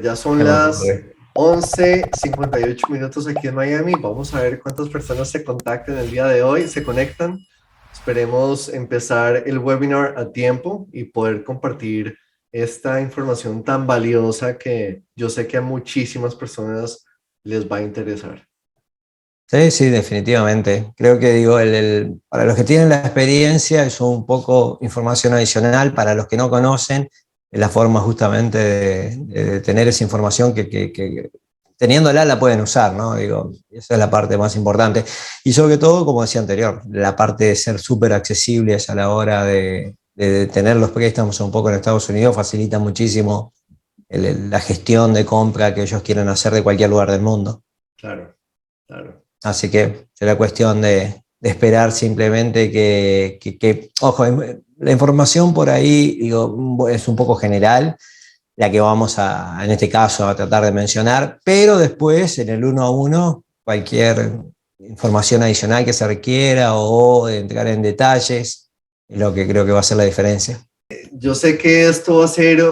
Ya son Ya me las acordé. 11:58 aquí en Miami. Vamos a ver cuántas personas se contactan el día de hoy, se conectan. Esperemos empezar el webinar a tiempo y poder compartir esta información tan valiosa que yo sé que a muchísimas personas les va a interesar. Sí, sí, definitivamente. Creo que digo, para los que tienen la experiencia es un poco información adicional, para los que no conocen, es la forma justamente de tener esa información que teniéndola la pueden usar, ¿no? Digo, esa es la parte más importante. Y sobre todo, como decía anterior, la parte de ser súper accesibles a la hora de tener los préstamos un poco en Estados Unidos facilita muchísimo la gestión de compra que ellos quieren hacer de cualquier lugar del mundo. Claro, claro. Así que será cuestión de esperar simplemente ojo, la información por ahí, digo, es un poco general, la que vamos en este caso, a tratar de mencionar, pero después en el uno a uno, cualquier información adicional que se requiera o de entrar en detalles, es lo que creo que va a ser la diferencia. Yo sé que esto va a ser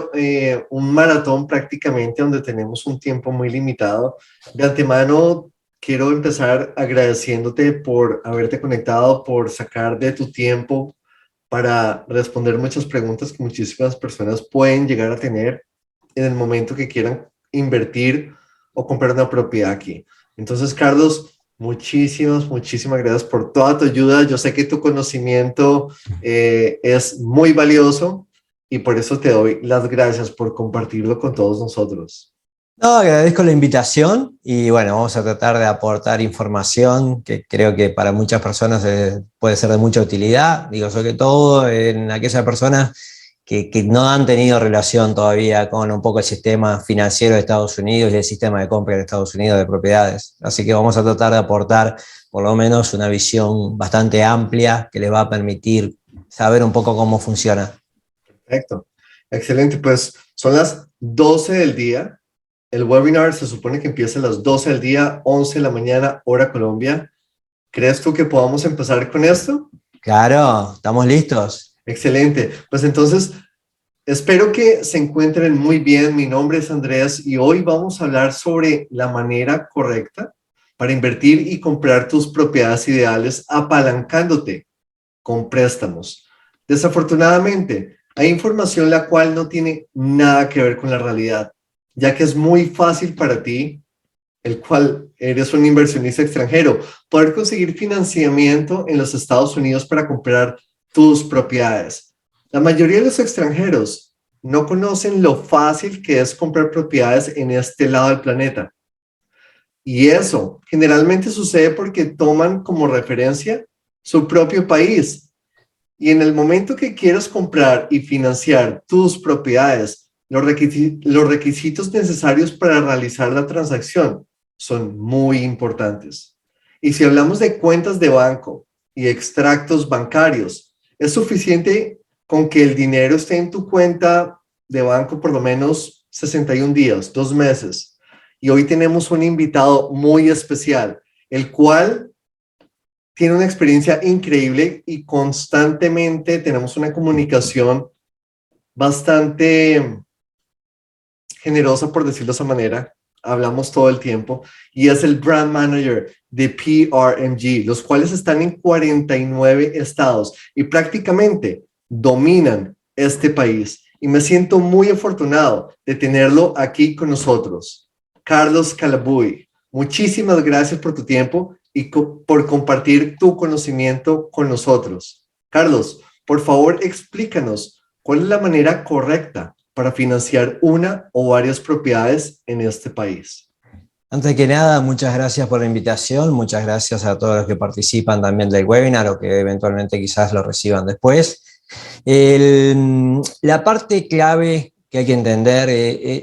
un maratón prácticamente donde tenemos un tiempo muy limitado. De antemano, quiero empezar agradeciéndote por haberte conectado, por sacar de tu tiempo para responder muchas preguntas que muchísimas personas pueden llegar a tener en el momento que quieran invertir o comprar una propiedad aquí. Entonces, Carlos, muchísimas gracias por toda tu ayuda. Yo sé que tu conocimiento es muy valioso y por eso te doy las gracias por compartirlo con todos nosotros. No, agradezco la invitación y bueno, vamos a tratar de aportar información que creo que para muchas personas puede ser de mucha utilidad. Digo, sobre todo en aquellas personas que no han tenido relación todavía con un poco el sistema financiero de Estados Unidos y el sistema de compra de Estados Unidos de propiedades. Así que vamos a tratar de aportar por lo menos una visión bastante amplia que les va a permitir saber un poco cómo funciona. Perfecto. Excelente. Pues son las 12 del día. El webinar se supone que empieza a las 12 del día, 11 de la mañana, hora Colombia. ¿Crees tú que podamos empezar con esto? Claro, ¿estamos listos? Excelente. Pues entonces, espero que se encuentren muy bien. Mi nombre es Andrés y hoy vamos a hablar sobre la manera correcta para invertir y comprar tus propiedades ideales apalancándote con préstamos. Desafortunadamente, hay información la cual no tiene nada que ver con la realidad, ya que es muy fácil para ti, el cual eres un inversionista extranjero, poder conseguir financiamiento en los Estados Unidos para comprar tus propiedades. La mayoría de los extranjeros no conocen lo fácil que es comprar propiedades en este lado del planeta. Y eso generalmente sucede porque toman como referencia su propio país. Y en el momento que quieras comprar y financiar tus propiedades, los requisitos necesarios para realizar la transacción son muy importantes. Y si hablamos de cuentas de banco y extractos bancarios, es suficiente con que el dinero esté en tu cuenta de banco por lo menos 61 días, 2 meses. Y hoy tenemos un invitado muy especial, el cual tiene una experiencia increíble y constantemente tenemos una comunicación bastante generosa, por decirlo de esa manera. Hablamos todo el tiempo y es el brand manager de PRMG, los cuales están en 49 estados y prácticamente dominan este país. Y me siento muy afortunado de tenerlo aquí con nosotros. Carlos Calabuy, muchísimas gracias por tu tiempo y por compartir tu conocimiento con nosotros. Carlos, por favor, explícanos cuál es la manera correcta para financiar una o varias propiedades en este país. Antes que nada, muchas gracias por la invitación, muchas gracias a todos los que participan también del webinar o que eventualmente quizás lo reciban después. La parte clave que hay que entender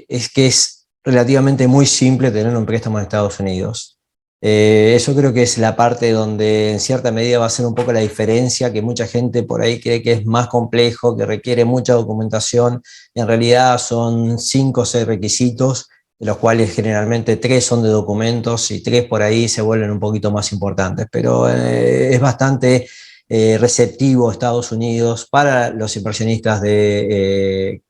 es que es relativamente muy simple tener un préstamo en Estados Unidos. Eso creo que es la parte donde en cierta medida va a ser un poco la diferencia, que mucha gente por ahí cree que es más complejo, que requiere mucha documentación, y en realidad son 5 o 6 requisitos, de los cuales generalmente 3 son de documentos y 3 por ahí se vuelven un poquito más importantes, pero es bastante receptivo Estados Unidos para los inversionistas de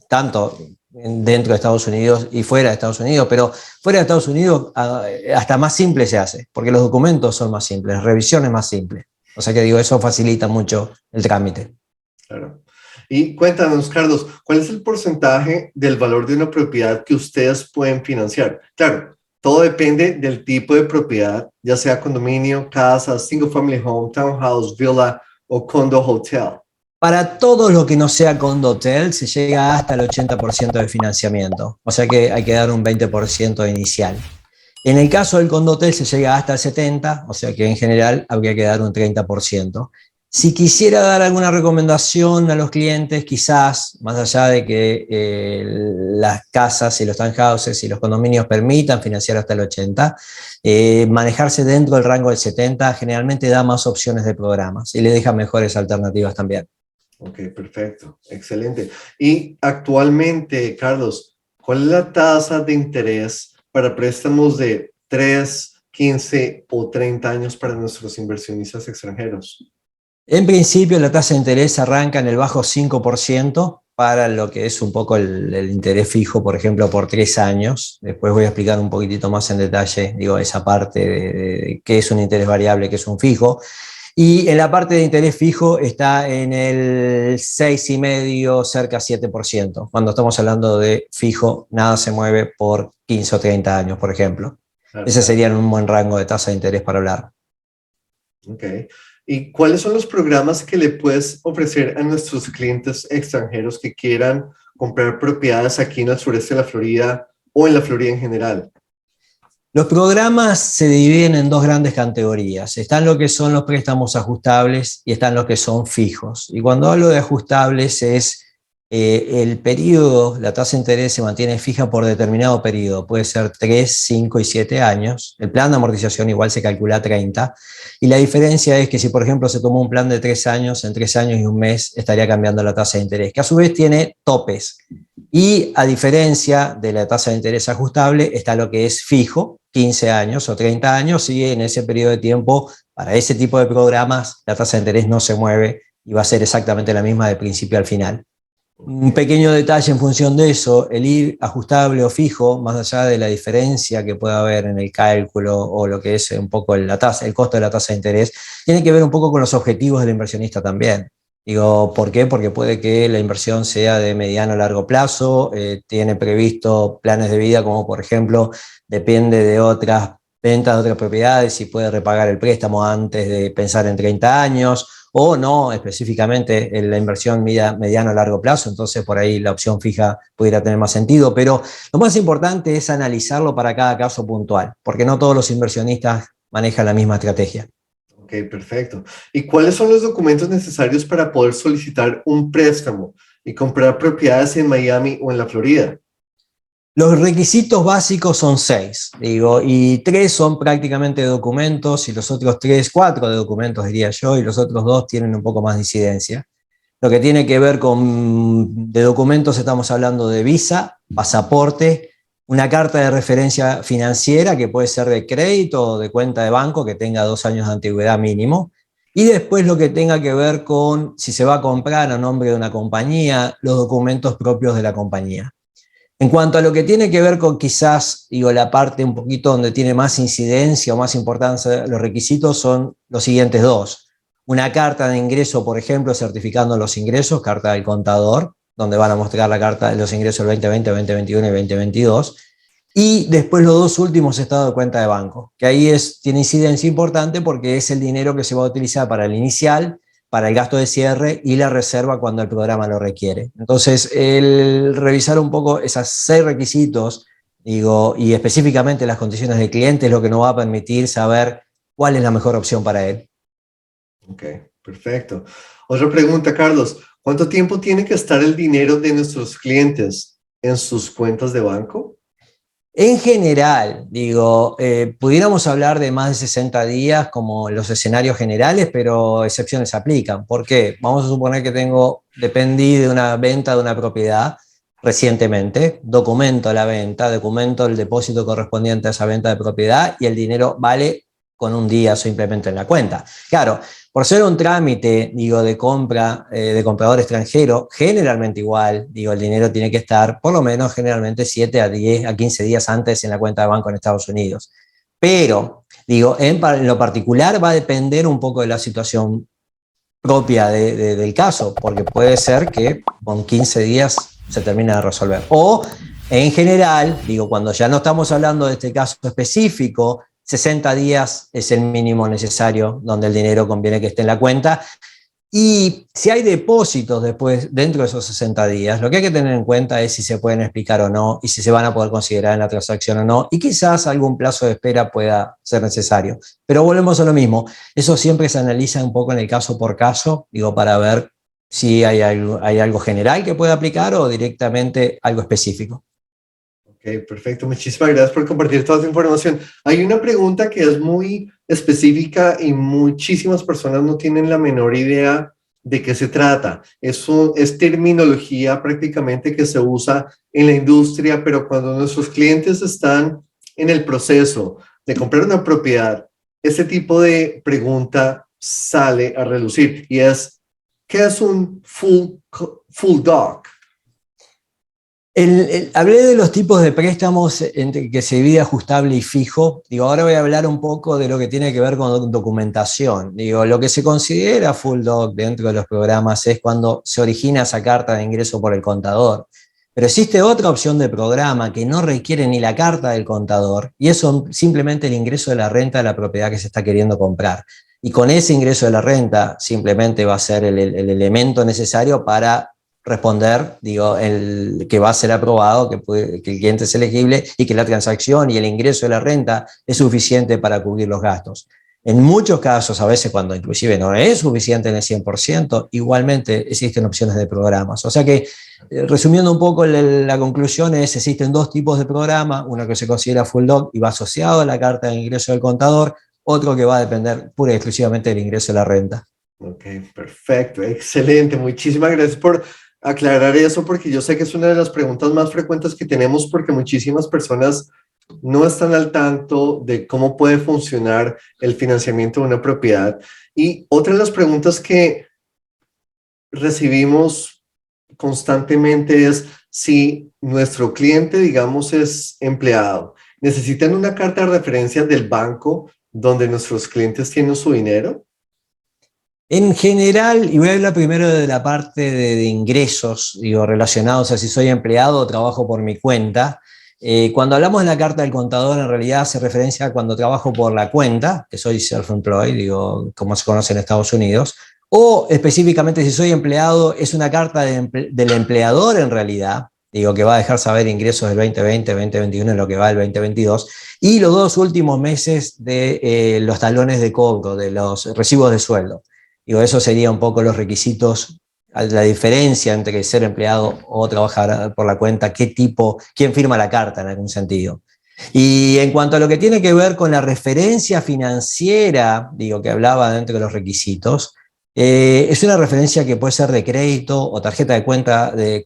tanto dentro de Estados Unidos y fuera de Estados Unidos, pero fuera de Estados Unidos hasta más simple se hace, porque los documentos son más simples, la revisión es más simple. O sea que digo, eso facilita mucho el trámite. Claro. Y cuéntanos, Carlos, ¿cuál es el porcentaje del valor de una propiedad que ustedes pueden financiar? Claro, todo depende del tipo de propiedad, ya sea condominio, casa, single family home, townhouse, villa o condo hotel. Para todo lo que no sea condo hotel se llega hasta el 80% de financiamiento, o sea que hay que dar un 20% inicial. En el caso del condotel se llega hasta el 70%, o sea que en general habría que dar un 30%. Si quisiera dar alguna recomendación a los clientes, quizás, más allá de que las casas y los townhouses y los condominios permitan financiar hasta el 80%, manejarse dentro del rango del 70% generalmente da más opciones de programas y le deja mejores alternativas también. Ok, perfecto, excelente. Y actualmente, Carlos, ¿cuál es la tasa de interés para préstamos de 3, 15 o 30 años para nuestros inversionistas extranjeros? En principio, la tasa de interés arranca en el bajo 5% para lo que es un poco el interés fijo, por ejemplo, por 3 años. Después voy a explicar un poquitito más en detalle, digo, esa parte de qué es un interés variable, qué es un fijo. Y en la parte de interés fijo está en el 6,5%, cerca 7%. Cuando estamos hablando de fijo, nada se mueve por 15 o 30 años, por ejemplo. Ese sería un buen rango de tasa de interés para hablar. Ok. ¿Y cuáles son los programas que le puedes ofrecer a nuestros clientes extranjeros que quieran comprar propiedades aquí en el sureste de la Florida o en la Florida en general? Los programas se dividen en dos grandes categorías. Están lo que son los préstamos ajustables y están los que son fijos. Y cuando hablo de ajustables es el periodo, la tasa de interés se mantiene fija por determinado periodo. Puede ser 3, 5 y 7 años. El plan de amortización igual se calcula a 30. Y la diferencia es que si, por ejemplo, se tomó un plan de 3 años, en 3 años y un mes estaría cambiando la tasa de interés, que a su vez tiene topes. Y a diferencia de la tasa de interés ajustable, está lo que es fijo, 15 años o 30 años, y en ese periodo de tiempo, para ese tipo de programas, la tasa de interés no se mueve y va a ser exactamente la misma de principio al final. Un pequeño detalle en función de eso, el ir ajustable o fijo, más allá de la diferencia que pueda haber en el cálculo o lo que es un poco la tasa, el costo de la tasa de interés, tiene que ver un poco con los objetivos del inversionista también. Digo, ¿por qué? Porque puede que la inversión sea de mediano a largo plazo, tiene previsto planes de vida como por ejemplo depende de otras ventas de otras propiedades y puede repagar el préstamo antes de pensar en 30 años o no específicamente en la inversión mediano a largo plazo, entonces por ahí la opción fija pudiera tener más sentido, pero lo más importante es analizarlo para cada caso puntual, porque no todos los inversionistas manejan la misma estrategia. Ok, perfecto. ¿Y cuáles son los documentos necesarios para poder solicitar un préstamo y comprar propiedades en Miami o en la Florida? Los requisitos básicos son 6, digo, y 3 son prácticamente documentos y los otros 3, 4 de documentos diría yo, y los otros 2 tienen un poco más de incidencia. Lo que tiene que ver con de documentos estamos hablando de visa, pasaporte, una carta de referencia financiera que puede ser de crédito o de cuenta de banco que tenga 2 años de antigüedad mínimo. Y después lo que tenga que ver con si se va a comprar a nombre de una compañía, los documentos propios de la compañía. En cuanto a lo que tiene que ver con quizás, digo, la parte un poquito donde tiene más incidencia o más importancia, los requisitos son los siguientes dos. Una carta de ingreso, por ejemplo, certificando los ingresos, carta del contador, donde van a mostrar la carta de los ingresos del 2020, 2021 y 2022. Y después los dos últimos estados de cuenta de banco, que ahí tiene incidencia importante porque es el dinero que se va a utilizar para el inicial, para el gasto de cierre y la reserva cuando el programa lo requiere. Entonces, el revisar un poco esos 6 requisitos, digo, y específicamente las condiciones del cliente es lo que nos va a permitir saber cuál es la mejor opción para él. Ok, perfecto. Otra pregunta, Carlos. ¿Cuánto tiempo tiene que estar el dinero de nuestros clientes en sus cuentas de banco? En general, digo, pudiéramos hablar de más de 60 días como los escenarios generales, pero excepciones aplican. ¿Por qué? Vamos a suponer que dependí de una venta de una propiedad recientemente, documento la venta, documento el depósito correspondiente a esa venta de propiedad y el dinero vale con un día simplemente en la cuenta. Claro, por ser un trámite, digo, de compra de comprador extranjero, generalmente igual, digo, el dinero tiene que estar por lo menos generalmente 7 a 10 a 15 días antes en la cuenta de banco en Estados Unidos. Pero, digo, en lo particular va a depender un poco de la situación propia del caso, porque puede ser que con 15 días se termine de resolver. O, en general, digo, cuando ya no estamos hablando de este caso específico, 60 días es el mínimo necesario donde el dinero conviene que esté en la cuenta. Y si hay depósitos después, dentro de esos 60 días, lo que hay que tener en cuenta es si se pueden explicar o no y si se van a poder considerar en la transacción o no, y quizás algún plazo de espera pueda ser necesario. Pero volvemos a lo mismo, eso siempre se analiza un poco en el caso por caso, digo, para ver si hay algo general que pueda aplicar o directamente algo específico. Ok, perfecto. Muchísimas gracias por compartir toda esa información. Hay una pregunta que es muy específica y muchísimas personas no tienen la menor idea de qué se trata. Es terminología prácticamente que se usa en la industria, pero cuando nuestros clientes están en el proceso de comprar una propiedad, ese tipo de pregunta sale a relucir y es, ¿qué es un full doc? Hablé de los tipos de préstamos entre que se divide ajustable y fijo. Digo, ahora voy a hablar un poco de lo que tiene que ver con documentación. Digo, lo que se considera full doc dentro de los programas es cuando se origina esa carta de ingreso por el contador. Pero existe otra opción de programa que no requiere ni la carta del contador y es simplemente el ingreso de la renta de la propiedad que se está queriendo comprar. Y con ese ingreso de la renta simplemente va a ser el elemento necesario para responder, digo, que va a ser aprobado, que el cliente es elegible y que la transacción y el ingreso de la renta es suficiente para cubrir los gastos. En muchos casos, a veces cuando inclusive no es suficiente en el 100%, igualmente existen opciones de programas. O sea que, resumiendo un poco, la conclusión es, existen dos tipos de programa, uno que se considera full doc y va asociado a la carta de ingreso del contador, otro que va a depender pura y exclusivamente del ingreso de la renta. Ok, perfecto, excelente. Muchísimas gracias por aclarar eso, porque yo sé que es una de las preguntas más frecuentes que tenemos, porque muchísimas personas no están al tanto de cómo puede funcionar el financiamiento de una propiedad. Y otra de las preguntas que recibimos constantemente es si nuestro cliente, digamos, es empleado, ¿necesitan una carta de referencia del banco donde nuestros clientes tienen su dinero? En general, y voy a hablar primero de la parte de ingresos, digo, relacionados a si soy empleado o trabajo por mi cuenta. Cuando hablamos de la carta del contador, en realidad hace referencia a cuando trabajo por la cuenta, que soy self-employed, digo, como se conoce en Estados Unidos, o específicamente si soy empleado, es una carta del empleador en realidad, digo, que va a dejar saber ingresos del 2020, 2021 en lo que va del 2022, y los dos últimos meses de los talones de cobro, de los recibos de sueldo. Digo, eso sería un poco los requisitos, la diferencia entre ser empleado o trabajar por la cuenta, quién firma la carta en algún sentido. Y en cuanto a lo que tiene que ver con la referencia financiera, digo, que hablaba dentro de los requisitos, es una referencia que puede ser de crédito o tarjeta de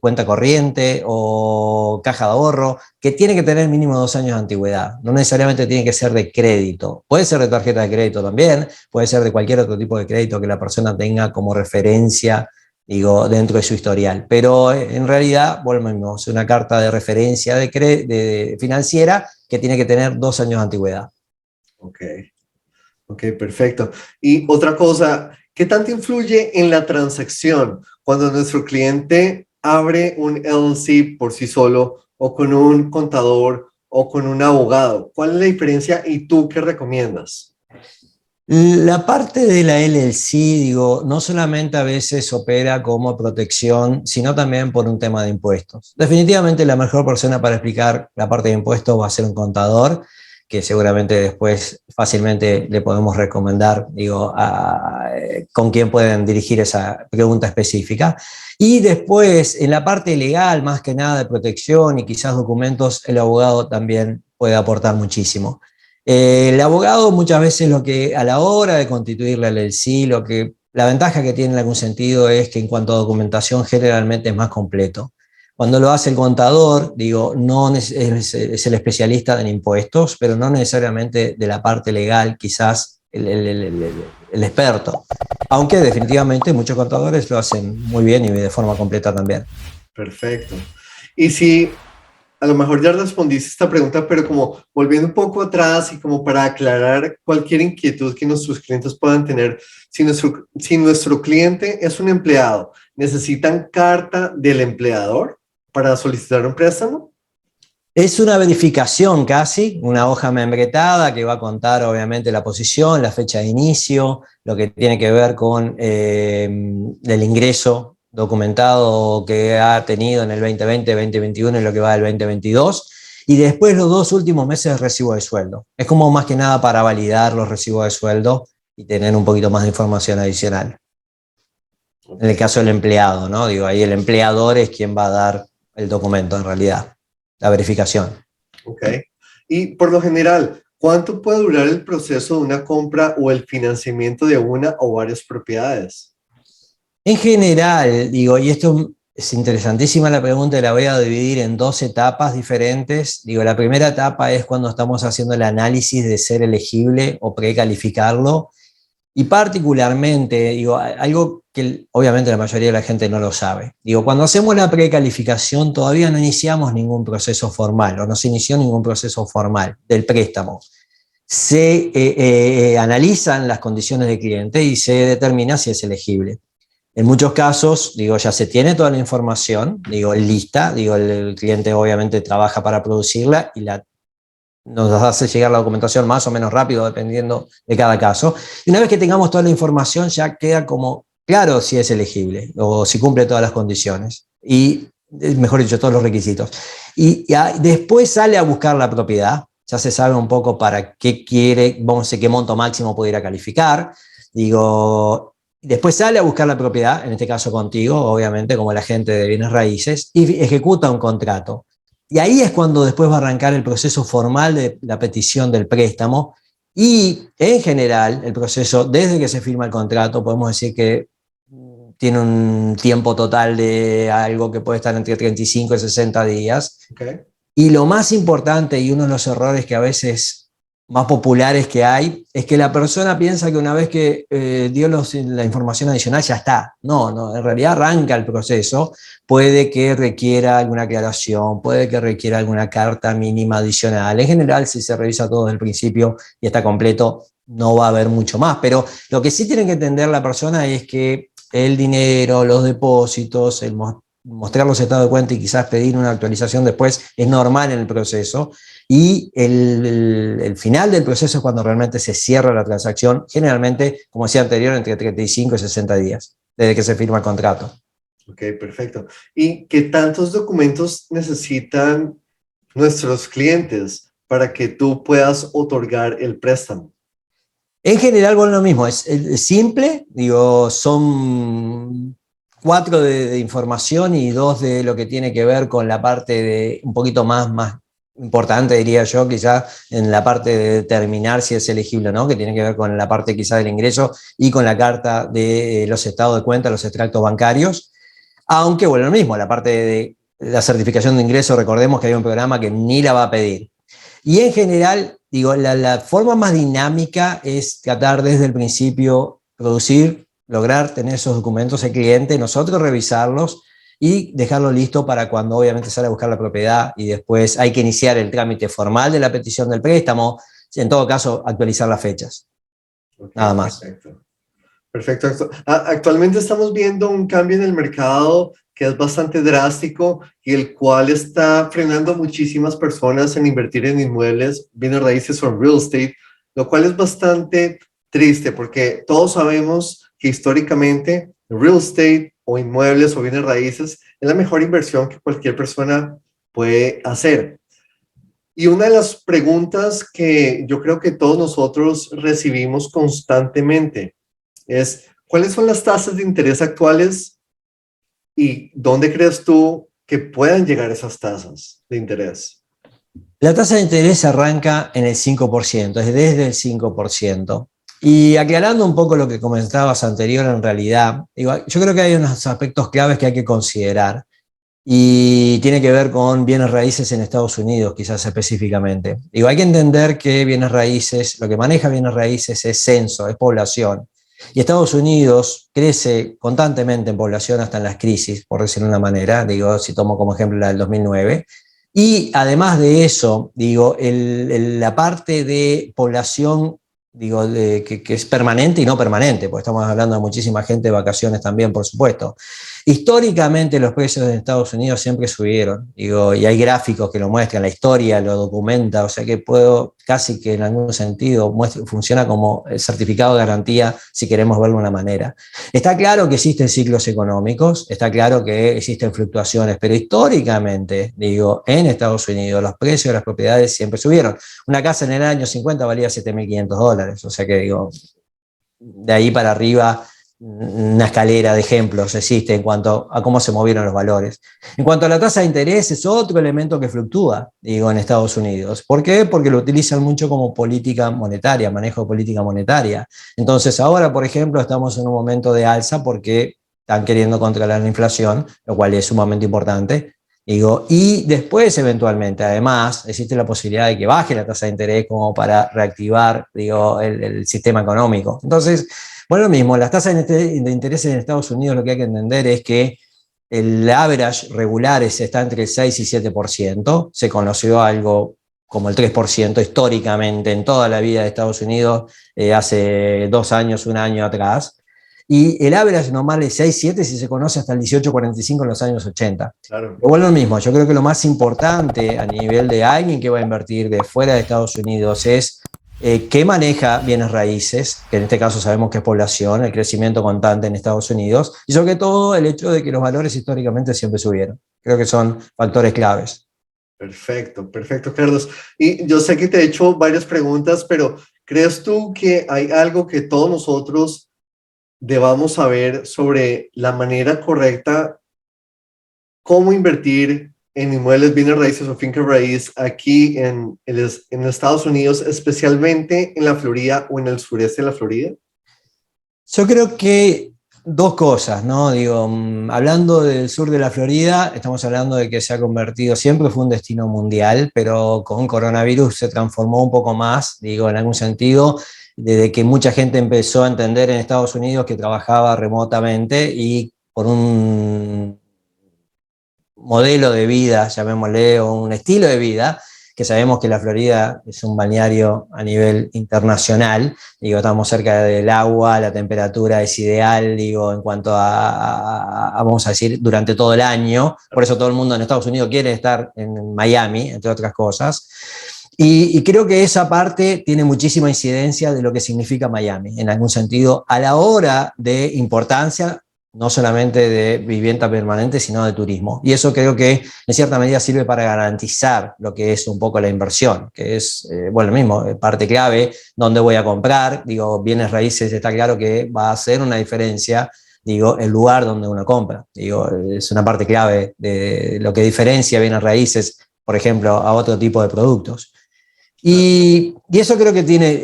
cuenta corriente o caja de ahorro, que tiene que tener mínimo 2 años de antigüedad. No necesariamente tiene que ser de crédito. Puede ser de tarjeta de crédito también, puede ser de cualquier otro tipo de crédito que la persona tenga como referencia, digo, dentro de su historial. Pero en realidad, volvemos, una carta de referencia de financiera que tiene que tener 2 años de antigüedad. Ok, ok, perfecto. Y otra cosa, ¿qué tanto influye en la transacción cuando nuestro cliente abre un LLC por sí solo o con un contador o con un abogado? ¿Cuál es la diferencia y tú qué recomiendas? La parte de la LLC, digo, no solamente a veces opera como protección, sino también por un tema de impuestos. Definitivamente la mejor persona para explicar la parte de impuestos va a ser un contador, que seguramente después fácilmente le podemos recomendar, digo, con quién pueden dirigir esa pregunta específica. Y después, en la parte legal, más que nada de protección y quizás documentos, el abogado también puede aportar muchísimo. El abogado muchas veces lo que a la hora de constituir la LLC, la ventaja que tiene en algún sentido es que en cuanto a documentación generalmente es más completo. Cuando lo hace el contador, digo, no es el especialista en impuestos, pero no necesariamente de la parte legal, quizás el experto. Aunque definitivamente muchos contadores lo hacen muy bien y de forma completa también. Perfecto. Y si a lo mejor ya respondiste esta pregunta, pero como volviendo un poco atrás y como para aclarar cualquier inquietud que nuestros clientes puedan tener, si nuestro cliente es un empleado, ¿necesitan carta del empleador para solicitar un préstamo? Es una verificación casi, una hoja membretada que va a contar obviamente la posición, la fecha de inicio, lo que tiene que ver con el ingreso documentado que ha tenido en el 2020, 2021 y lo que va del 2022. Y después los 2 últimos meses de recibo de sueldo. Es como más que nada para validar los recibos de sueldo y tener un poquito más de información adicional. En el caso del empleado, ¿no? Digo, ahí el empleador es quien va a dar el documento en realidad, la verificación. Ok. Y por lo general, ¿cuánto puede durar el proceso de una compra o el financiamiento de una o varias propiedades? En general, digo, y esto es interesantísima la pregunta, y la voy a dividir en 2 etapas diferentes. Digo, la primera etapa es cuando estamos haciendo el análisis de ser elegible o precalificarlo. Y particularmente, digo, algo que obviamente la mayoría de la gente no lo sabe. Digo, cuando hacemos la precalificación todavía no iniciamos ningún proceso formal o no se inició ningún proceso formal del préstamo. Se analizan las condiciones del cliente y se determina si es elegible. En muchos casos, digo, ya se tiene toda la información, digo, lista, digo, el cliente obviamente trabaja para producirla y nos hace llegar la documentación más o menos rápido dependiendo de cada caso. Y una vez que tengamos toda la información ya queda como claro si es elegible o si cumple todas las condiciones y, mejor dicho, todos los requisitos. Y después sale a buscar la propiedad, ya se sabe un poco para qué quiere, vamos a decir, qué monto máximo puede ir a calificar. Digo, después sale a buscar la propiedad, en este caso contigo, obviamente, como el agente de bienes raíces, y ejecuta un contrato. Y ahí es cuando después va a arrancar el proceso formal de la petición del préstamo. Y en general, el proceso, desde que se firma el contrato, podemos decir que tiene un tiempo total de algo que puede estar entre 35 y 60 días. Okay. Y lo más importante y uno de los errores que a veces más populares que hay es que la persona piensa que una vez que dio la información adicional ya está. No, en realidad arranca el proceso, puede que requiera alguna aclaración, puede que requiera alguna carta mínima adicional. En general, si se revisa todo desde el principio y está completo, no va a haber mucho más. Pero lo que sí tiene que entender la persona es que el dinero, los depósitos, el mostrar los estados de cuenta y quizás pedir una actualización después es normal en el proceso. Y el final del proceso es cuando realmente se cierra la transacción, generalmente, como decía anterior, entre 35 y 60 días, desde que se firma el contrato. Ok, perfecto. ¿Y qué tantos documentos necesitan nuestros clientes para que tú puedas otorgar el préstamo? En general, bueno, lo mismo, es simple, digo, son 4 de información y 2 de lo que tiene que ver con la parte de un poquito más importante, diría yo, quizás en la parte de determinar si es elegible o no, que tiene que ver con la parte quizás del ingreso y con la carta de los estados de cuenta, los extractos bancarios. Aunque, bueno, lo mismo, la parte de la certificación de ingreso, recordemos que hay un programa que ni la va a pedir. Y en general, digo, la forma más dinámica es tratar desde el principio, producir, lograr tener esos documentos al cliente, nosotros revisarlos y dejarlo listo para cuando obviamente sale a buscar la propiedad y después hay que iniciar el trámite formal de la petición del préstamo, en todo caso actualizar las fechas. Okay, nada más. Perfecto. Perfecto. Actualmente estamos viendo un cambio en el mercado que es bastante drástico y el cual está frenando a muchísimas personas en invertir en inmuebles, bienes raíces o en real estate, lo cual es bastante triste porque todos sabemos que históricamente real estate o inmuebles o bienes raíces es la mejor inversión que cualquier persona puede hacer. Y una de las preguntas que yo creo que todos nosotros recibimos constantemente es, ¿cuáles son las tasas de interés actuales y dónde crees tú que puedan llegar esas tasas de interés? La tasa de interés arranca en el 5%, es desde el 5%. Y aclarando un poco lo que comentabas anterior, en realidad, yo creo que hay unos aspectos claves que hay que considerar. y tiene que ver con bienes raíces en Estados Unidos, quizás específicamente. Digo, hay que entender que bienes raíces, lo que maneja bienes raíces es censo, es población. Y Estados Unidos crece constantemente en población hasta en las crisis, por decirlo de una manera, digo, si tomo como ejemplo la del 2009. Y además de eso, digo, la parte de población, digo, que es permanente y no permanente, porque estamos hablando de muchísima gente de vacaciones también, por supuesto. Históricamente los precios en Estados Unidos siempre subieron, digo, y hay gráficos que lo muestran, la historia lo documenta, o sea que puedo casi que en algún sentido funciona como el certificado de garantía si queremos verlo de una manera. Está claro que existen ciclos económicos, está claro que existen fluctuaciones, pero históricamente, digo, en Estados Unidos los precios de las propiedades siempre subieron. Una casa en el año 50 valía $7.500, o sea que digo, de ahí para arriba una escalera de ejemplos existe en cuanto a cómo se movieron los valores. En cuanto a la tasa de interés, es otro elemento que fluctúa, digo, en Estados Unidos. ¿Por qué? Porque lo utilizan mucho como política monetaria, manejo de política monetaria. Entonces, ahora, por ejemplo, estamos en un momento de alza porque están queriendo controlar la inflación, lo cual es sumamente importante. Digo, y después, eventualmente, además, existe la posibilidad de que baje la tasa de interés como para reactivar, digo, el sistema económico. Entonces, bueno, lo mismo, las tasas de interés en Estados Unidos lo que hay que entender es que el average regular está entre el 6 y 7%. Se conoció algo como el 3% históricamente en toda la vida de Estados Unidos hace 2 años, un año atrás. Y el average normal es 6-7 si se conoce hasta el 18,45 en los años 80. Claro. Pero bueno, lo mismo, yo creo que lo más importante a nivel de alguien que va a invertir de fuera de Estados Unidos es qué maneja bienes raíces, que en este caso sabemos que es población, el crecimiento constante en Estados Unidos, y sobre todo el hecho de que los valores históricamente siempre subieron. Creo que son factores claves. Perfecto, perfecto, Carlos. Y yo sé que te he hecho varias preguntas, pero ¿crees tú que hay algo que todos nosotros debamos saber sobre la manera correcta, cómo invertir en inmuebles, bienes raíces o finca raíz aquí en Estados Unidos, especialmente en la Florida o en el sureste de la Florida? Yo creo que dos cosas, ¿no? Digo, hablando del sur de la Florida, estamos hablando de que se ha convertido, siempre fue un destino mundial, pero con coronavirus se transformó un poco más, digo, en algún sentido, desde que mucha gente empezó a entender en Estados Unidos que trabajaba remotamente y por un modelo de vida, llamémosle, o un estilo de vida, que sabemos que la Florida es un balneario a nivel internacional, digo, estamos cerca del agua, la temperatura es ideal, digo, en cuanto vamos a decir, durante todo el año, por eso todo el mundo en Estados Unidos quiere estar en Miami, entre otras cosas. Y creo que esa parte tiene muchísima incidencia de lo que significa Miami, en algún sentido, a la hora de importancia no solamente de vivienda permanente, sino de turismo. Y eso creo que en cierta medida sirve para garantizar lo que es un poco la inversión, que es, bueno, mismo, parte clave, dónde voy a comprar, digo, bienes raíces, está claro que va a hacer una diferencia, digo, el lugar donde uno compra, digo, es una parte clave de lo que diferencia bienes raíces, por ejemplo, a otro tipo de productos. Y eso creo que tiene,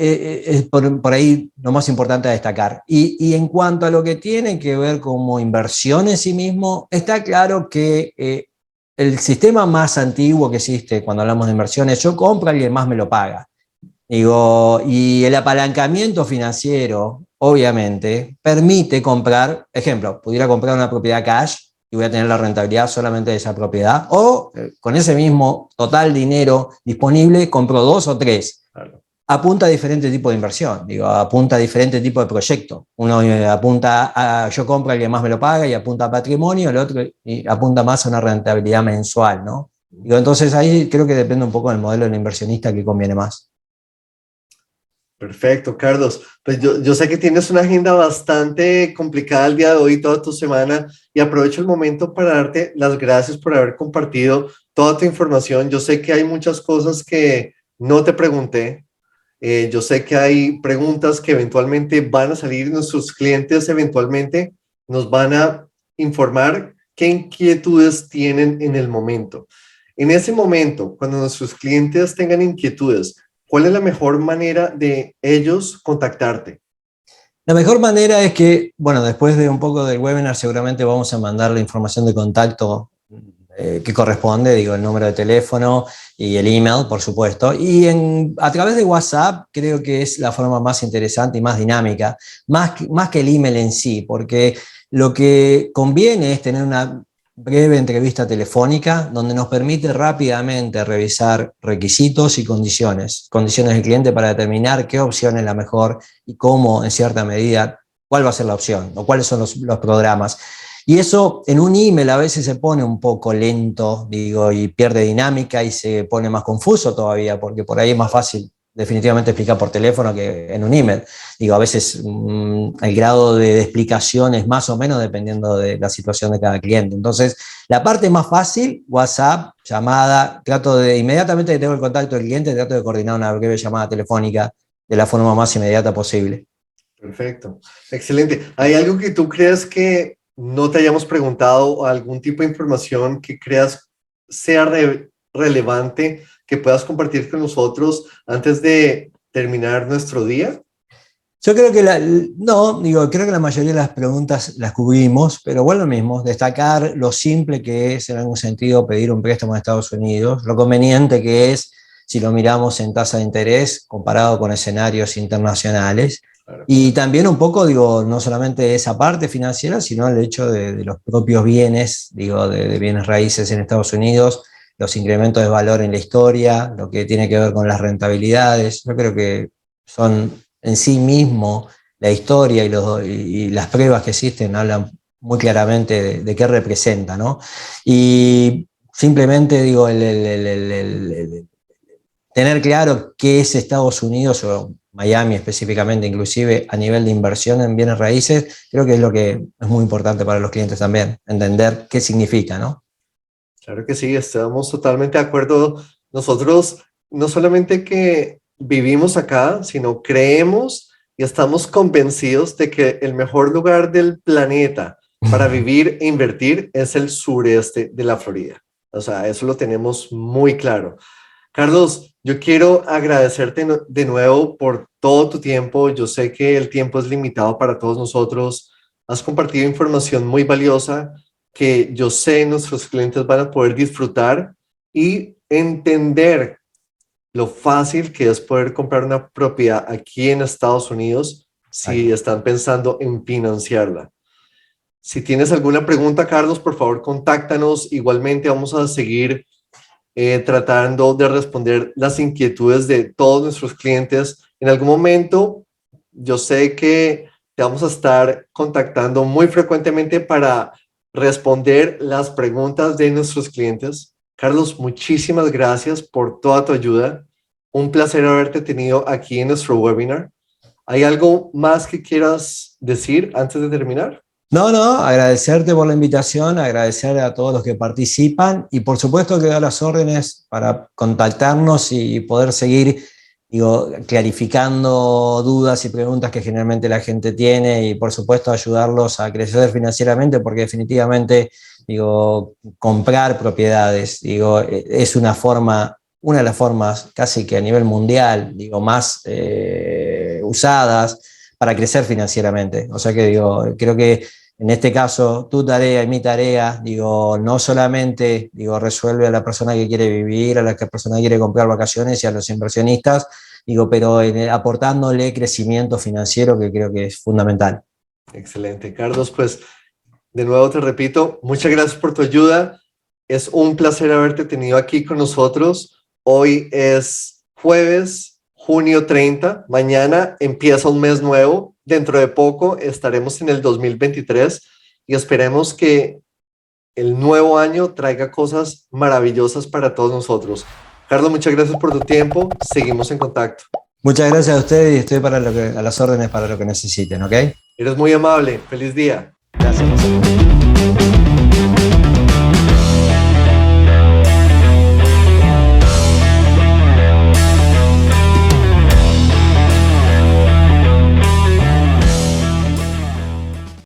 es por ahí lo más importante a destacar. Y en cuanto a lo que tiene que ver como inversión en sí mismo, está claro que el sistema más antiguo que existe cuando hablamos de inversiones, yo compro, alguien más me lo paga. Digo, y el apalancamiento financiero, obviamente, permite comprar, ejemplo, pudiera comprar una propiedad cash y voy a tener la rentabilidad solamente de esa propiedad, o con ese mismo total dinero disponible compro 2 o 3. Claro. Apunta a diferente tipo de inversión, digo, apunta a diferente tipo de proyecto. Uno apunta a yo compro, alguien más me lo paga y apunta a patrimonio, el otro apunta más a una rentabilidad mensual, ¿no? Digo, entonces ahí creo que depende un poco del modelo del inversionista que conviene más. Perfecto, Carlos. Pues yo sé que tienes una agenda bastante complicada el día de hoy, toda tu semana, y aprovecho el momento para darte las gracias por haber compartido toda tu información. Yo sé que hay muchas cosas que no te pregunté. Yo sé que hay preguntas que eventualmente van a salir, nuestros clientes eventualmente nos van a informar qué inquietudes tienen en el momento. En ese momento, cuando nuestros clientes tengan inquietudes, ¿cuál es la mejor manera de ellos contactarte? La mejor manera es que, bueno, después de un poco del webinar seguramente vamos a mandar la información de contacto que corresponde, digo, el número de teléfono y el email, por supuesto. Y a través de WhatsApp creo que es la forma más interesante y más dinámica, más que el email en sí, porque lo que conviene es tener una breve entrevista telefónica donde nos permite rápidamente revisar requisitos y condiciones del cliente para determinar qué opción es la mejor y cómo, en cierta medida, cuál va a ser la opción o cuáles son los programas. Y eso en un email a veces se pone un poco lento, digo, y pierde dinámica y se pone más confuso todavía, porque por ahí es más fácil definitivamente explicar por teléfono que en un email. Digo, a veces el grado de explicación es más o menos dependiendo de la situación de cada cliente. Entonces, la parte más fácil, WhatsApp, llamada, trato de, inmediatamente que tengo el contacto del cliente, trato de coordinar una breve llamada telefónica de la forma más inmediata posible. Perfecto, excelente. ¿Hay algo que tú creas que no te hayamos preguntado o algún tipo de información que creas sea relevante que puedas compartir con nosotros antes de terminar nuestro día? Yo creo que creo que la mayoría de las preguntas las cubrimos, pero bueno, lo mismo, destacar lo simple que es en algún sentido pedir un préstamo a Estados Unidos, lo conveniente que es si lo miramos en tasa de interés comparado con escenarios internacionales. Claro. Y también un poco, digo, no solamente esa parte financiera, sino el hecho de los propios bienes, digo, de bienes raíces en Estados Unidos, los incrementos de valor en la historia, lo que tiene que ver con las rentabilidades. Yo creo que son en sí mismo la historia y las pruebas que existen hablan muy claramente de qué representa, ¿no? Y simplemente digo, tener claro qué es Estados Unidos o Miami específicamente, inclusive a nivel de inversión en bienes raíces, creo que es lo que es muy importante para los clientes también, entender qué significa, ¿no? Claro que sí, estamos totalmente de acuerdo. Nosotros no solamente que vivimos acá, sino creemos y estamos convencidos de que el mejor lugar del planeta para vivir e invertir es el sureste de la Florida. O sea, eso lo tenemos muy claro. Carlos, yo quiero agradecerte de nuevo por todo tu tiempo. Yo sé que el tiempo es limitado para todos nosotros. Has compartido información muy valiosa que yo sé nuestros clientes van a poder disfrutar y entender lo fácil que es poder comprar una propiedad aquí en Estados Unidos si están pensando en financiarla. Si tienes alguna pregunta, Carlos, por favor, contáctanos. Igualmente vamos a seguir tratando de responder las inquietudes de todos nuestros clientes. En algún momento, yo sé que te vamos a estar contactando muy frecuentemente para responder las preguntas de nuestros clientes. Carlos, muchísimas gracias por toda tu ayuda. Un placer haberte tenido aquí en nuestro webinar. ¿Hay algo más que quieras decir antes de terminar? No, agradecerte por la invitación, agradecer a todos los que participan y por supuesto que da las órdenes para contactarnos y poder seguir, digo, clarificando dudas y preguntas que generalmente la gente tiene y por supuesto ayudarlos a crecer financieramente porque definitivamente, digo, comprar propiedades, digo, es una de las formas casi que a nivel mundial, digo, más usadas para crecer financieramente. O sea que digo, creo que en este caso tu tarea y mi tarea, digo, no solamente digo, resuelve a la persona que quiere vivir, a la persona que quiere comprar vacaciones y a los inversionistas, digo, pero aportándole crecimiento financiero que creo que es fundamental. Excelente, Carlos, pues de nuevo te repito, muchas gracias por tu ayuda. Es un placer haberte tenido aquí con nosotros. Hoy es jueves, junio 30. Mañana empieza un mes nuevo. Dentro de poco estaremos en el 2023 y esperemos que el nuevo año traiga cosas maravillosas para todos nosotros. Carlos, muchas gracias por tu tiempo. Seguimos en contacto. Muchas gracias a ustedes y estoy a las órdenes para lo que necesiten, ¿ok? Eres muy amable. Feliz día. Gracias.